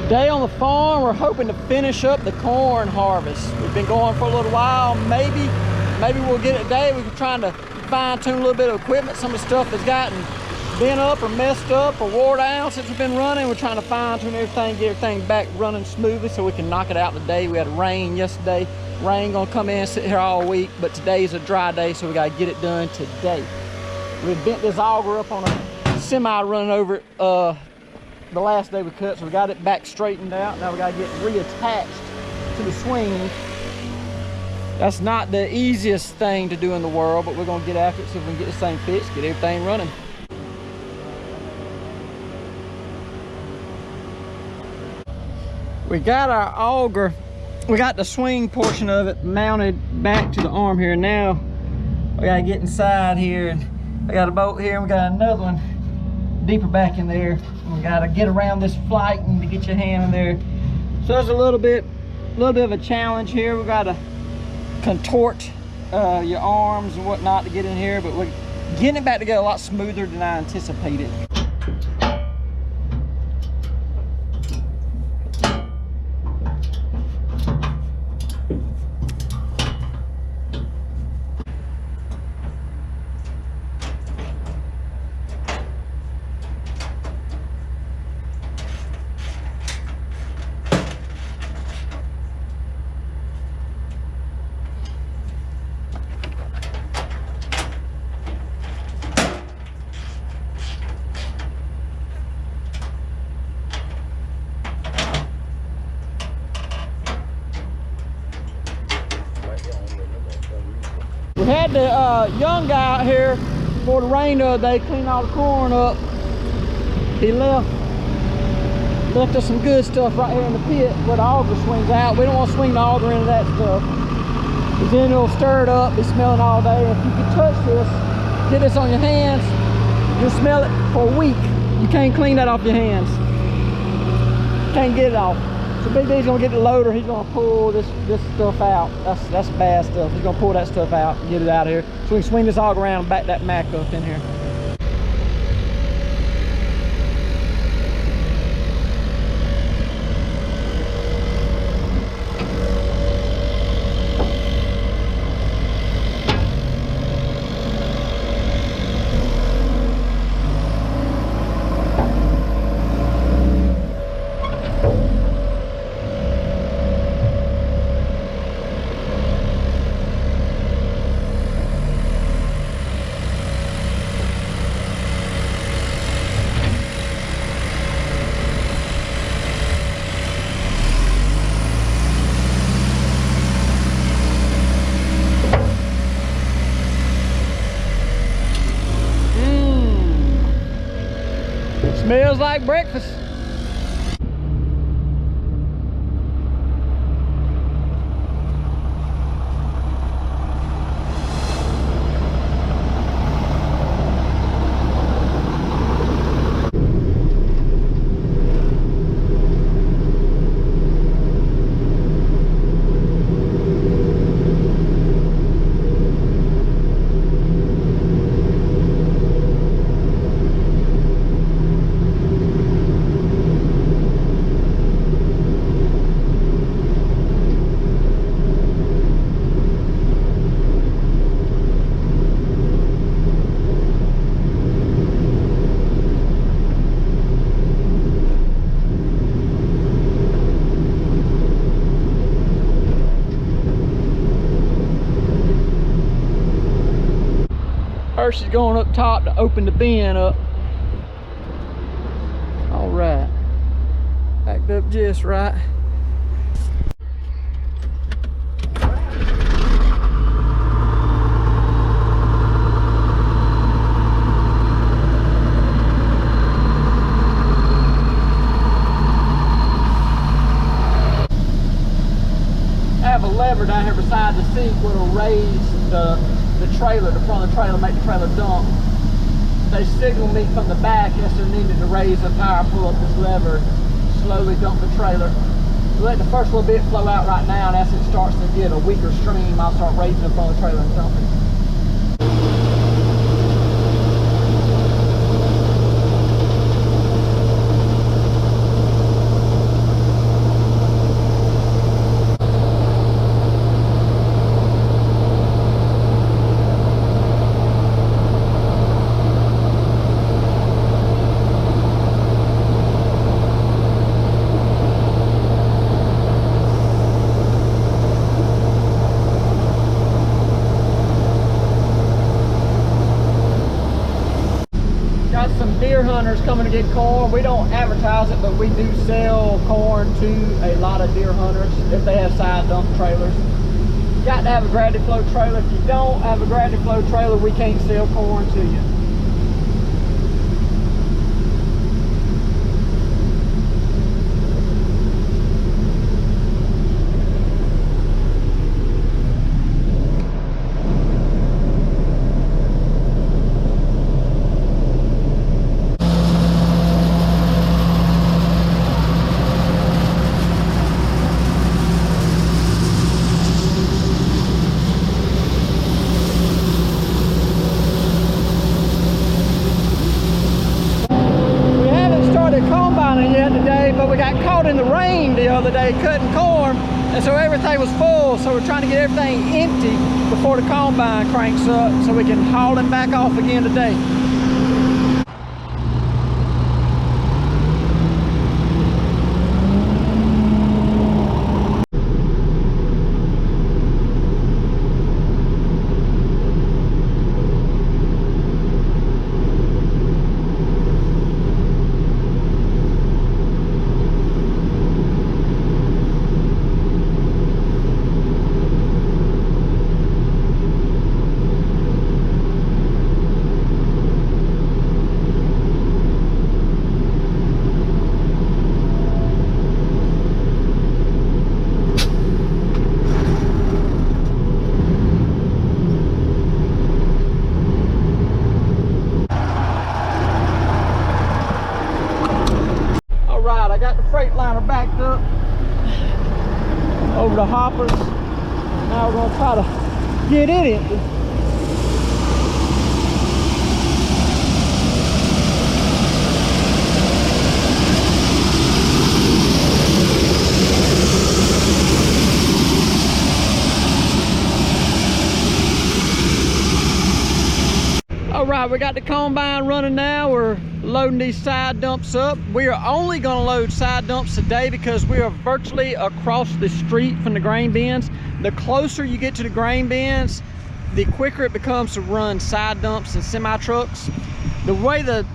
Day on the farm, we're hoping to finish up the corn harvest. We've been going for a little while. Maybe we'll get it today. We're trying to fine tune a little bit of equipment. Some of the stuff has gotten bent up or messed up or wore down since we've been running. We're trying to fine tune everything, get everything back running smoothly so we can knock it out today. We had rain yesterday. Rain gonna come in, sit here all week, but today's a dry day, so we gotta get it done today. We bent this auger up on a semi running over it the last day we cut, so we got it back straightened out. Now we gotta get reattached to the swing. That's not the easiest thing to do in the world, but we're gonna get after it, see if we can get this thing fixed, get everything running. We got our auger, we got the swing portion of it mounted back to the arm here. Now we gotta get inside here, and I got a bolt here, and we got another one deeper back in there. We gotta get around this flight and to get your hand in there. So there's a little bit of a challenge here. We gotta contort your arms and whatnot to get in here, but we're getting it back together a lot smoother than I anticipated. We had the young guy out here before the rain the other day, clean all the corn up. He left us some good stuff right here in the pit where the auger swings out. We don't want to swing the auger into that stuff, because then it'll stir it up, be smelling all day. If you can touch this, get this on your hands, you'll smell it for a week. You can't clean that off your hands. Can't get it off. So Big D's gonna get the loader. He's gonna pull this stuff out. That's bad stuff. He's gonna pull that stuff out and get it out of here, so we can swing this auger around and back that Mack up in here. Smells like breakfast. First is going up top to open the bin up. All right, backed up just right. I have a lever down here beside the seat where it'll raise the trailer, the front of the trailer, make the trailer dump. They signal me from the back as they're needed to raise up higher, pull up this lever, slowly dump the trailer. We let the first little bit flow out right now, and as it starts to get a weaker stream, I'll start raising the front of the trailer and dumping. to get corn. We don't advertise it, but we do sell corn to a lot of deer hunters if they have side dump trailers. You got to have a gravity flow trailer. If you don't have a gravity flow trailer, we can't sell corn to you. Combining yet today, but we got caught in the rain the other day cutting corn, and so everything was full, so we're trying to get everything empty before the combine cranks up so we can haul them back off again today. I got the Freightliner backed up over the hoppers. Now we're going to try to get it empty. All right, we got the combine running now. We're loading these side dumps up. We are only going to load side dumps today because we are virtually across the street from the grain bins. The closer you get to the grain bins, the quicker it becomes to run side dumps and semi trucks. The way the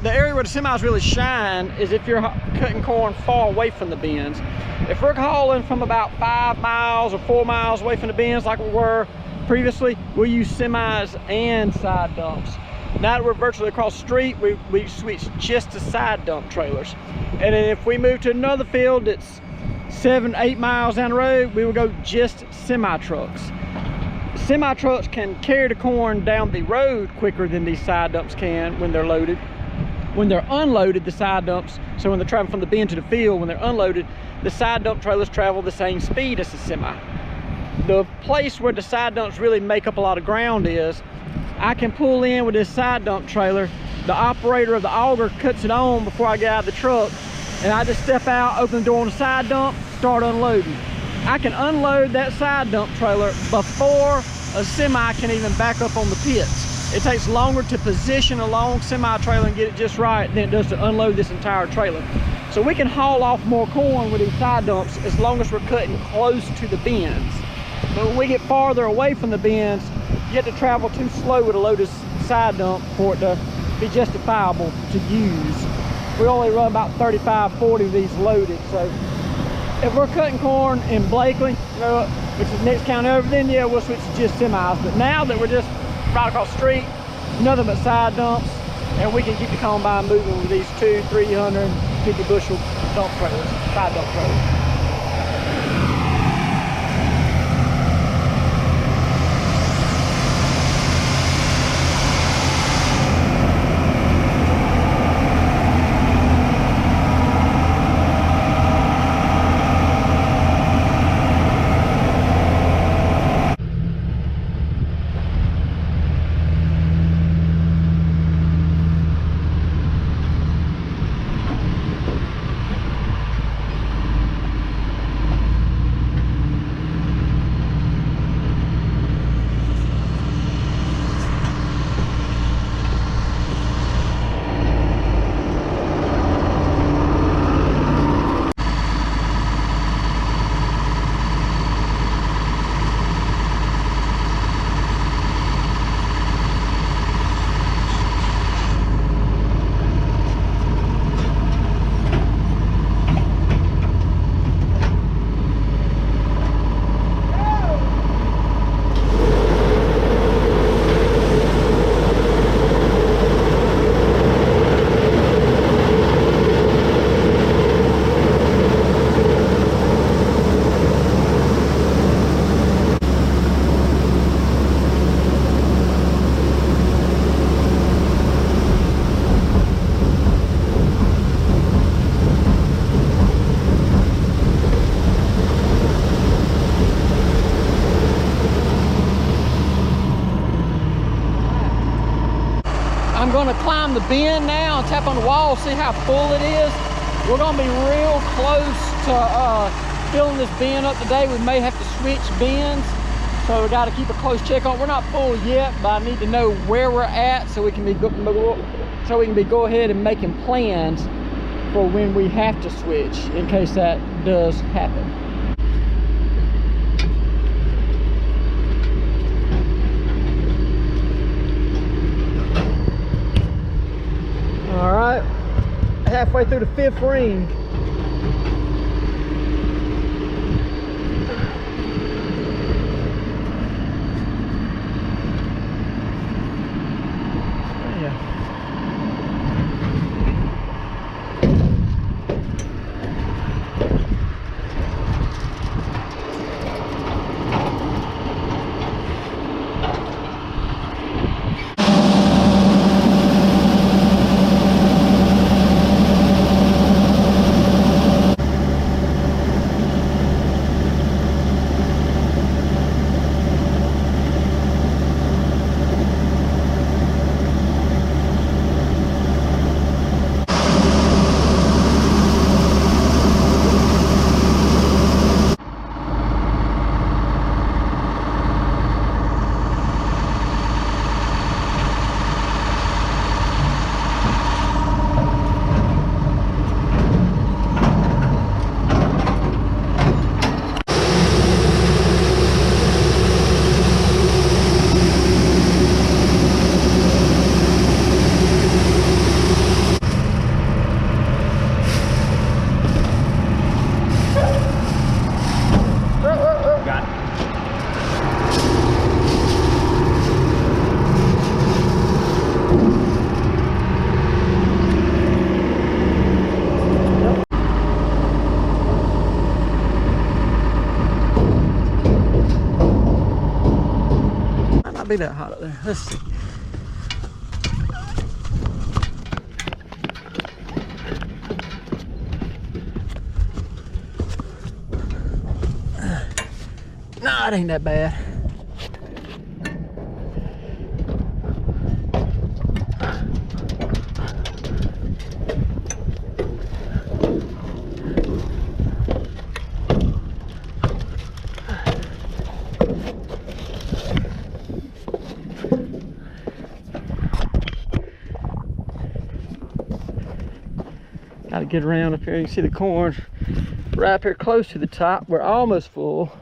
area where the semis really shine is if you're cutting corn far away from the bins. If we're hauling from about 5 miles or 4 miles away from the bins like we were previously, we'll use semis and side dumps. Now that we're virtually across the street, we switch just to side dump trailers. And then if we move to another field that's 7, 8 miles down the road, we will go just semi trucks. Semi trucks can carry the corn down the road quicker than these side dumps can when they're loaded. When they're unloaded, the side dumps, so when they're traveling from the bin to the field, when they're unloaded, the side dump trailers travel the same speed as the semi. The place where the side dumps really make up a lot of ground is, I can pull in with this side dump trailer, the operator of the auger cuts it on before I get out of the truck, and I just step out, open the door on the side dump, start unloading. I can unload that side dump trailer before a semi can even back up on the pits. It takes longer to position a long semi trailer and get it just right than it does to unload this entire trailer. So we can haul off more corn with these side dumps as long as we're cutting close to the bins. But when we get farther away from the bins, you have to travel too slow with a loaded side dump for it to be justifiable to use. We only run about 35, 40 of these loaded. So if we're cutting corn in Blakely, you know, which is the next county over, then yeah, we'll switch to just semis. But now that we're just right across the street, nothing but side dumps, and we can keep the combine moving with these 200, 350 bushel dump trailers, side dump trailers. on the bin now and tap on the wall, see how full it is. We're gonna be real close to filling this bin up today. We may have to switch bins, so we got to keep a close check on it. We're not full yet, but I need to know where we're at so we can be go ahead and making plans for when we have to switch, in case that does happen. All right, halfway through the 5th ring. Be that hot up there. Let's see. Nah, it ain't that bad. Got to get around up here. You can see the corn right up here close to the top. We're almost full.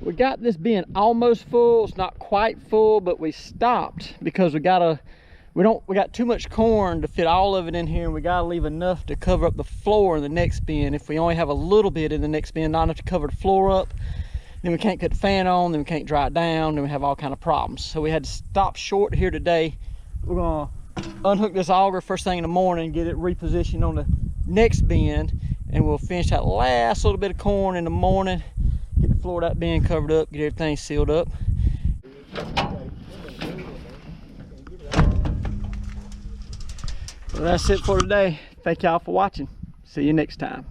We got this bin almost full. It's not quite full, but we stopped because we got too much corn to fit all of it in here, and we got to leave enough to cover up the floor in the next bin. If we only have a little bit in the next bin, not enough to cover the floor up, then we can't put the fan on, then we can't dry it down, then we have all kind of problems. So we had to stop short here today. We're gonna unhook this auger first thing in the morning, get it repositioned on the next bin, and we'll finish that last little bit of corn in the morning, get the floor of that bin covered up, get everything sealed up. Well, that's it for today. Thank y'all for watching. See you next time.